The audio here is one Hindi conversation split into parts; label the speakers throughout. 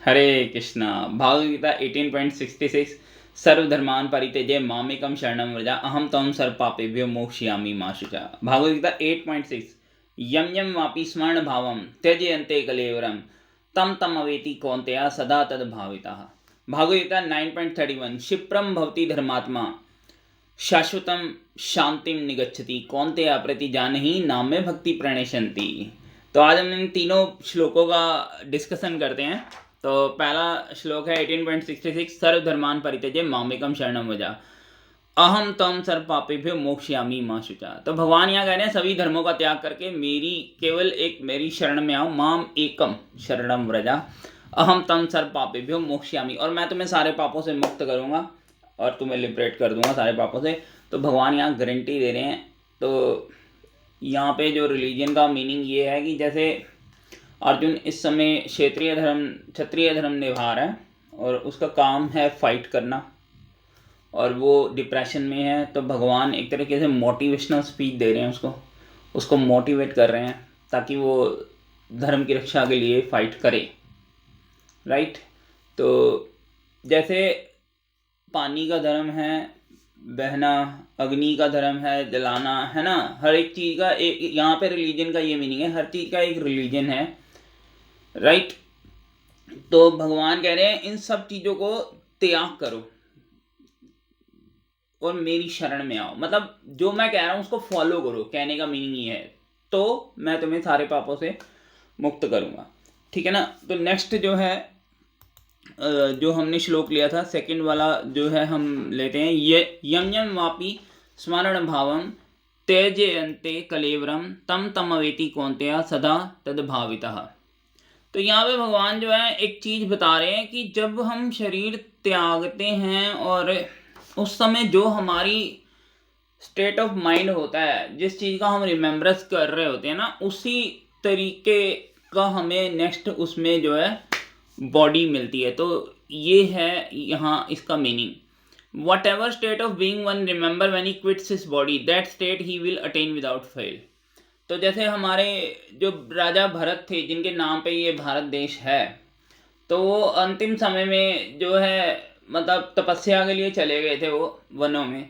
Speaker 1: हरे कृष्णा। भागवत गीता 18.66 सर्वधर्मान् परित्यज्य मामेकं शरणं व्रज अहं त्वं सर्वपापेभ्यो मोक्षयामि मा शुचा। भागवत गीता 8.6 यं यं वापि स्मरण भावं त्यजयन्ते कलेवरं तं तं अवेति कौन्तेय सदा तद् भावितः। भागवत गीता 9.31 क्षिप्रं भवति धर्मात्मा शाश्वतं शांतिम निगच्छति कौन्तेय प्रति जानहि नामे भक्ति प्रणश्यन्ति। तो आज हम इन तीनों श्लोकों का डिस्कशन करते हैं। तो पहला श्लोक है 18.66 सर्वधर्मान् परित्यज्य मामेकं शरणं व्रज अहम तम सर्व पापेभ्यो मोक्षयामि मा शुचा। तो भगवान यहाँ कह रहे हैं सभी धर्मों का त्याग करके केवल मेरी शरण में आओ। माम एकम शरणं व्रज अहम तम सर्व पापेभ्यो मोक्षयामि, और मैं तुम्हें सारे पापों से मुक्त करूँगा और तुम्हें लिबरेट कर दूंगा सारे पापों से। तो भगवान यहाँ गारंटी दे रहे हैं। तो यहाँ पे जो रिलीजन का मीनिंग ये है कि जैसे अर्जुन इस समय क्षत्रिय धर्म निभा रहा है और उसका काम है फाइट करना, और वो डिप्रेशन में है। तो भगवान एक तरीके से मोटिवेशनल स्पीच दे रहे हैं, उसको मोटिवेट कर रहे हैं ताकि वो धर्म की रक्षा के लिए फाइट करे। राइट। तो जैसे पानी का धर्म है बहना, अग्नि का धर्म है जलाना, है ना। हर एक चीज़ का एक यहाँ पे रिलीजन का ये मीनिंग है, हर चीज़ का एक रिलीजन है। राइट। तो भगवान कह रहे हैं इन सब चीज़ों को त्याग करो और मेरी शरण में आओ, मतलब जो मैं कह रहा हूँ उसको फॉलो करो। कहने का मीनिंग ये है, तो मैं तुम्हें सारे पापों से मुक्त करूँगा। ठीक है ना। तो नेक्स्ट जो है जो हमने श्लोक लिया था सेकंड वाला जो है हम लेते हैं, ये यम यम वापी स्मरण भावम त्यजयन्ते कलेवरम तम तम अवेति कौन्तेय सदा तद भावितः। तो यहाँ पे भगवान जो है एक चीज़ बता रहे हैं कि जब हम शरीर त्यागते हैं और उस समय जो हमारी स्टेट ऑफ माइंड होता है, जिस चीज़ का हम रिमेम्बरेंस कर रहे होते हैं ना, उसी तरीके का हमें नेक्स्ट उसमें जो है बॉडी मिलती है। तो ये है यहाँ इसका meaning. What ever state of being one remember when he quits his body that state he will attain without fail. तो जैसे हमारे जो राजा भरत थे जिनके नाम पे ये भारत देश है, तो वो अंतिम समय में जो है मतलब तपस्या के लिए चले गए थे वो वनों में,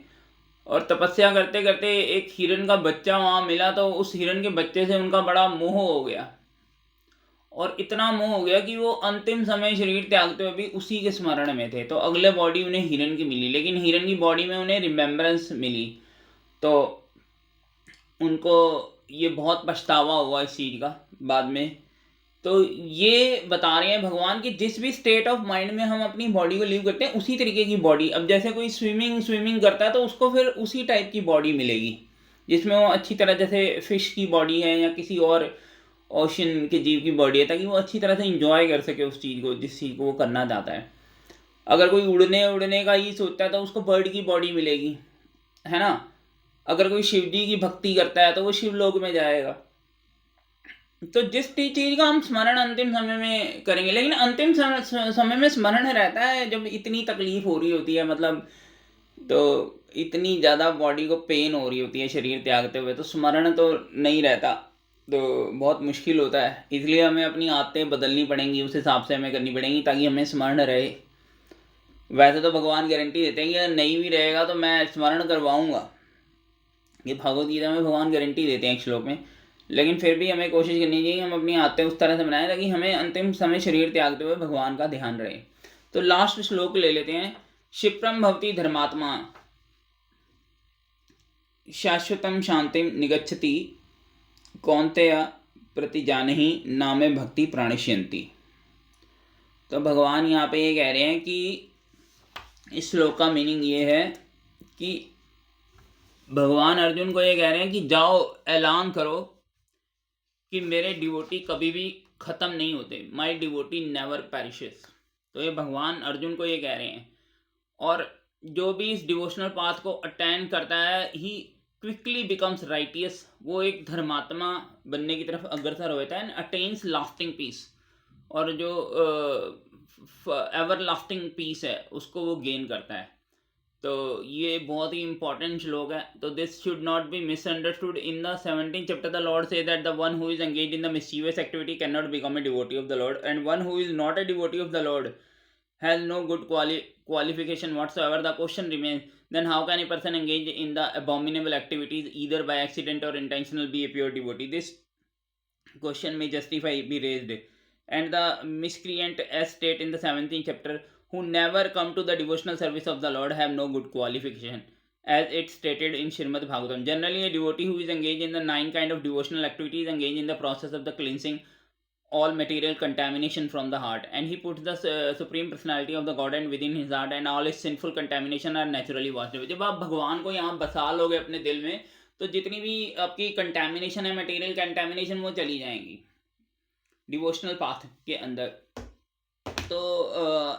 Speaker 1: और तपस्या करते करते एक हिरन का बच्चा वहाँ मिला। तो उस हिरन के बच्चे से उनका बड़ा मोह हो गया, और इतना मोह हो गया कि वो अंतिम समय शरीर त्यागते हुए भी उसी के स्मरण में थे। तो अगले बॉडी उन्हें हिरन की मिली, लेकिन हिरन की बॉडी में उन्हें रिमेम्बरेंस मिली। तो उनको ये बहुत पछतावा हुआ इस चीज़ का बाद में। तो ये बता रहे हैं भगवान कि जिस भी स्टेट ऑफ माइंड में हम अपनी बॉडी को लीव करते हैं उसी तरीके की बॉडी, अब जैसे कोई स्विमिंग करता है तो उसको फिर उसी टाइप की बॉडी मिलेगी जिसमें वो अच्छी तरह, जैसे फिश की बॉडी है या किसी और ओशन के जीव की बॉडी है, ताकि वो अच्छी तरह से इंजॉय कर सके उस चीज़ को जिस चीज़ को वो करना चाहता है। अगर कोई उड़ने का ही सोचता है तो उसको बर्ड की बॉडी मिलेगी, है ना। अगर कोई शिव जी की भक्ति करता है तो वो शिवलोक में जाएगा। तो जिस चीज का हम स्मरण अंतिम समय में करेंगे, लेकिन अंतिम समय में स्मरण रहता है जब इतनी तकलीफ हो रही होती है, मतलब तो इतनी ज़्यादा बॉडी को पेन हो रही होती है शरीर त्यागते हुए, तो स्मरण तो नहीं रहता। तो बहुत मुश्किल होता है, इसलिए हमें अपनी आदतें बदलनी पड़ेंगी, उस हिसाब से हमें करनी पड़ेंगी ताकि हमें स्मरण रहे। वैसे तो भगवान गारंटी देते हैं कि अगर नहीं भी रहेगा तो मैं स्मरण करवाऊंगा, ये भगवत गीता में भगवान गारंटी देते हैं एक श्लोक में। लेकिन फिर भी हमें कोशिश करनी चाहिए हम अपनी आदतें उस तरह से बनाएं ताकि हमें अंतिम समय शरीर त्यागते हुए भगवान का ध्यान रहे। तो लास्ट श्लोक ले लेते हैं। क्षिप्रम भवति धर्मात्मा शाश्वतम शांतिम निगच्छति कौन्तेय प्रति जानहि नामे भक्ति प्राणिष्यन्ति। तो भगवान यहाँ पे ये कह रहे हैं कि इस श्लोक का मीनिंग ये है कि भगवान अर्जुन को ये कह रहे हैं कि जाओ ऐलान करो कि मेरे डिवोटी कभी भी ख़त्म नहीं होते, माई डिवोटी नेवर पेरिशेस। तो ये भगवान अर्जुन को ये कह रहे हैं। और जो भी इस डिवोशनल पाथ को अटेंड करता है ही क्विकली बिकम्स राइटियस, वो एक धर्मात्मा बनने की तरफ अग्रसर होता है, एंड अटेन्स लास्टिंग पीस, और जो एवर लास्टिंग पीस है उसको वो गेन करता है। तो ये बहुत ही इंपॉर्टेंट श्लोक है. तो this should not be misunderstood. In the 17th chapter the Lord says that the one who is engaged in the mischievous activity cannot become a devotee of the Lord, and one who is not a devotee of the Lord has no good qualification whatsoever. The question remains, then how can a person engage in the abominable activities either by accident or intentional be a pure devotee? This question may justify be raised. And the miscreant, as state in the 17th chapter, who never come to the devotional service of the Lord have no good qualification, as it's stated in Srimad Bhagavatam. Generally, a devotee who is engaged in the 9 kind of devotional activities engage in the process of the cleansing all material contamination from the heart, and he puts the supreme personality of the Godhead within his heart, and all his sinful contamination are naturally washed away. जब आप भगवान को यहाँ बसा लोगे अपने दिल में, तो जितनी भी आपकी कंटेमिनेशन है, मटेरियल कंटेमिनेशन, वो चली जाएंगी डिवोशनल पाथ के अंदर. तो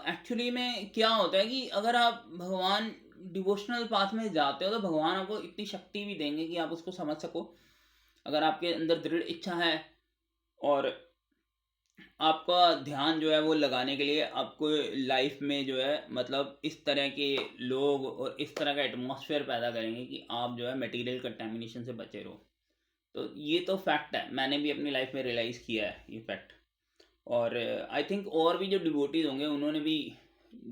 Speaker 1: एक्चुअली में क्या होता है कि अगर आप भगवान डिवोशनल पाथ में जाते हो तो भगवान आपको इतनी शक्ति भी देंगे कि आप उसको समझ सको. अगर आपके अंदर दृढ़ इच्छा है और आपका ध्यान जो है वो लगाने के लिए आपको लाइफ में जो है मतलब इस तरह के लोग और इस तरह का एटमॉस्फेयर पैदा करेंगे कि आप जो है मटेरियल कंटेमिनेशन से बचे रहो. तो ये तो फैक्ट है, मैंने भी अपनी लाइफ में रियलाइज़ किया है ये फैक्ट. और आई थिंक और भी जो डिवोटीज होंगे उन्होंने भी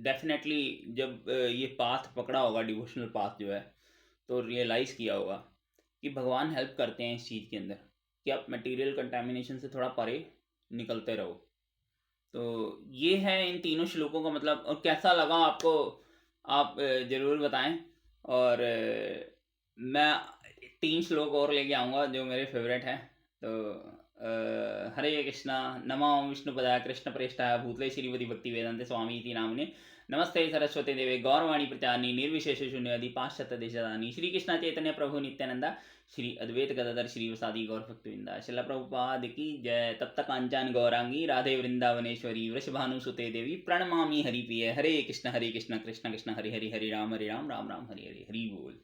Speaker 1: डेफिनेटली जब ये पाथ पकड़ा होगा, डिवोशनल पाथ जो है, तो रियलाइज़ किया होगा कि भगवान हेल्प करते हैं इस चीज़ के अंदर कि आप मटेरियल कंटेमिनेशन से थोड़ा परे निकलते रहो. तो ये है इन तीनों श्लोकों का मतलब. और कैसा लगा आपको आप ज़रूर बताएं. और मैं 3 श्लोक और लेके आऊँगा जो मेरे फेवरेट हैं. तो हरे कृष्णा. नमो विष्णुपदाय कृष्णप्रेष्ठाय भूतले श्रीमती भक्ति वेदांत स्वामी इति नामिने. नमस्ते सरस्वती देवे गौरवाणी प्रचारिणी निर्विशेष शून्यवादी पाश्चात्य देशदानी. श्री कृष्ण चैतन्य प्रभु नित्यानंदा श्री अद्वैत गदाधर श्री वसादि गौर भक्तवृंदा. श्रील प्रभुपाद की जय. तप्त कांचन गौरांगी राधे वृंदावनेश्वरी वृषभानुसुते देवी प्रणमामि हरिप्रिय. हरे कृष्ण कृष्ण कृष्ण हरे हरे, हरे राम राम राम हरे हरे. हरि बोल.